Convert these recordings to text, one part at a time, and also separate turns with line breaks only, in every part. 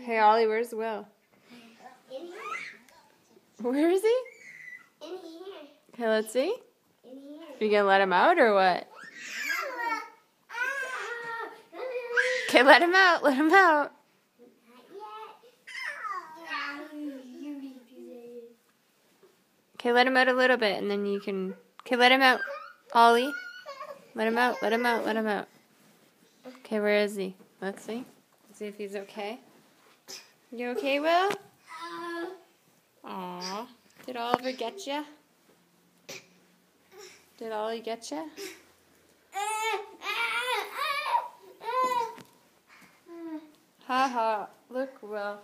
Hey, Ollie, where's Will?
In here.
Where is he?
In here.
Okay, let's see.
In here.
Are you gonna let him out or what? Okay, let him out. Let him out. Okay, let him out a little bit, and then you can. Okay, let him out, Ollie. Let him out. Let him out. Let him out. Okay, where is he? Let's see. Let's see if he's okay. You okay, Will? Aw. Did Oliver get you? Did Ollie get you? Ha ha. Look, Will.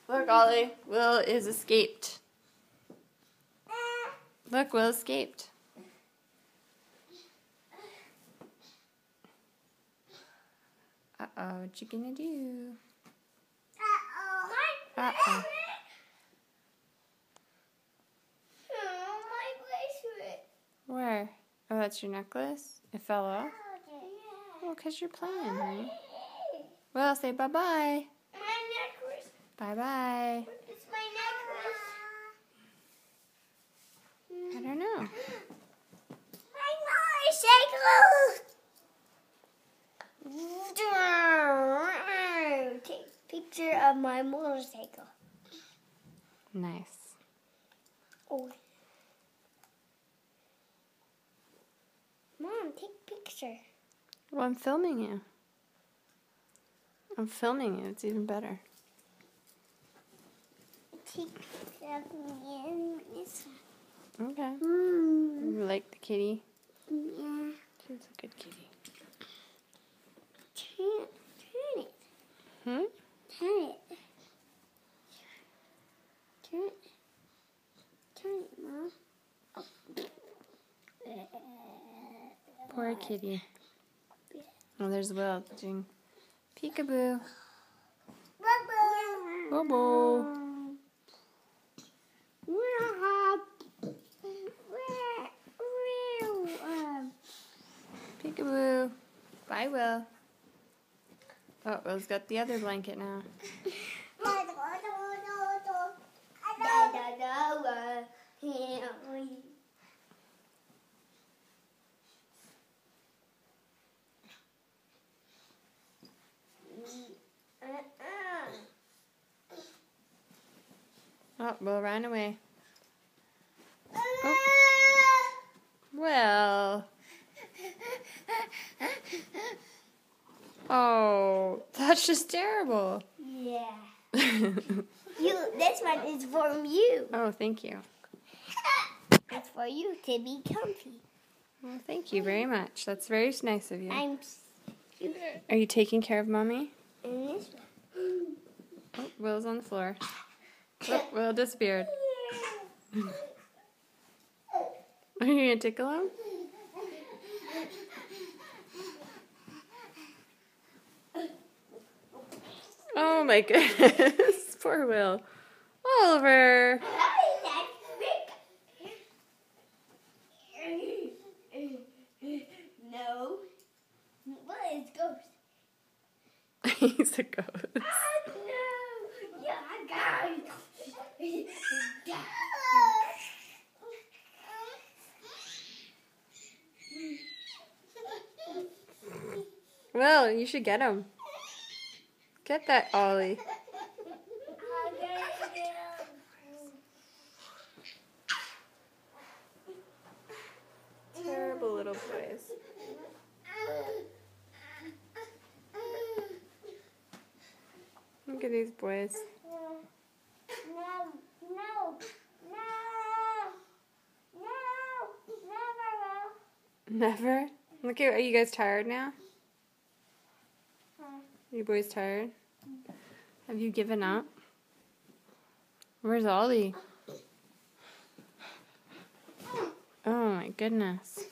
Look, Ollie. Will is escaped. Look, Will escaped. Uh-oh, what you gonna do? Uh-oh. Where? Oh, that's your necklace? It fell off? Oh, because you're playing, honey. Well, say bye-bye.
My necklace.
Bye-bye.
It's my necklace.
I don't know.
My motorcycle. Take a picture of my motorcycle.
Nice.
Oh. Mom, take a picture.
Well, I'm filming you. I'm filming you. It's even better.
Take a picture of me and this one.
Okay. You like the kitty?
Yeah.
She's a good kitty.
Turn it.
Hmm?
Turn it. Turn it, Mom.
Poor kitty. Oh, there's Will doing peekaboo. Bobo. Peekaboo. Bye, Will. Oh, Will's got the other blanket now. Oh, Will ran away. Oh. Well. Oh, that's just terrible.
Yeah. This one is from you.
Oh, thank you.
It's for you to be comfy.
Well, thank you very much. That's very nice of you.
I'm.
Are you taking care of Mommy?
And this one.
Oh, Will's on the floor. Oh, Will disappeared. Are you going to tickle him? Oh my goodness. Poor Will. Oliver.
No. What is ghost?
He's a ghost.
No. Yeah, guys.
Well, you should get him. Get that Ollie. Terrible little boys. Look at these boys. Never? Look at, are you guys tired now? Are you boys tired? Have you given up? Where's Ollie? Oh my goodness.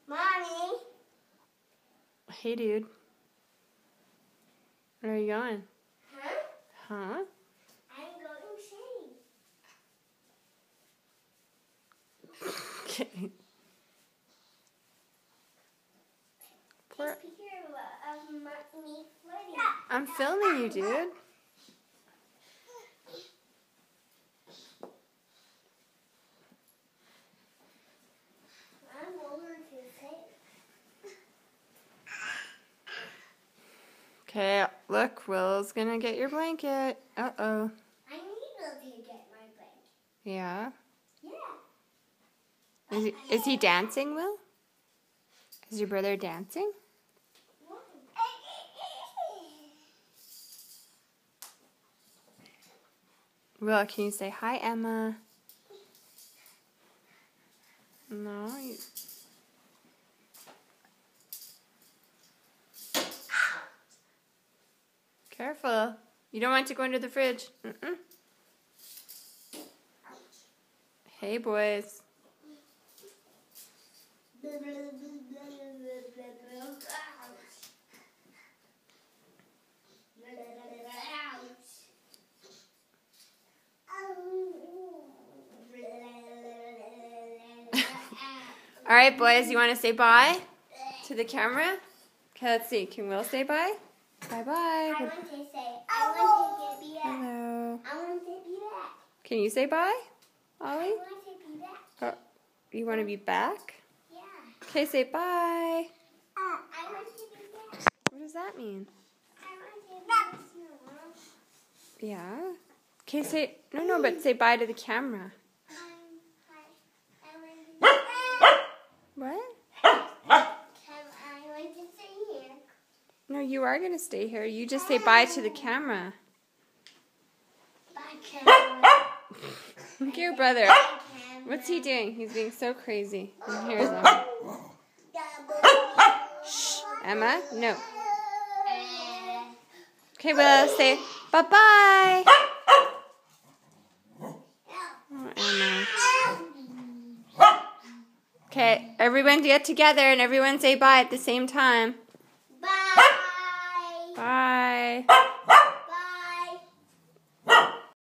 Mommy.
Hey dude. Where are you going?
Huh?
Huh?
I'm going shave.
Okay.
Take a picture of me floating.
I'm filming you, dude.
I'm over to say.
Okay, look, Will's gonna get your blanket. Uh-oh.
I need to get my blanket.
Yeah?
Yeah.
Is he dancing, Will? Is your brother dancing? Will, can you say hi, Emma? No. Careful. You don't want to go into the fridge. Mm-mm. Hey, boys. All right, boys, you want to say bye to the camera? Okay, let's see. Can Will say bye? Bye-bye.
I want to say, I want to be back.
Hello.
I want to be back.
Can you say bye, Ollie?
I want to be back.
Oh, you want to be back?
Yeah.
Okay, say bye.
I want to be back.
What does that mean?
I want to be back.
Yeah. Okay, say, no, but say bye to the camera. What?
I want to stay here.
No, you are going to stay here. You just say bye to the camera.
Bye, camera.
Look at your brother.
Bye, camera.
What's he doing? He's being so crazy. And here's him. Shh. Emma? No. Okay, Will, say bye-bye. Oh, Emma. Okay, everyone get together and everyone say bye at the same time.
Bye.
Bye.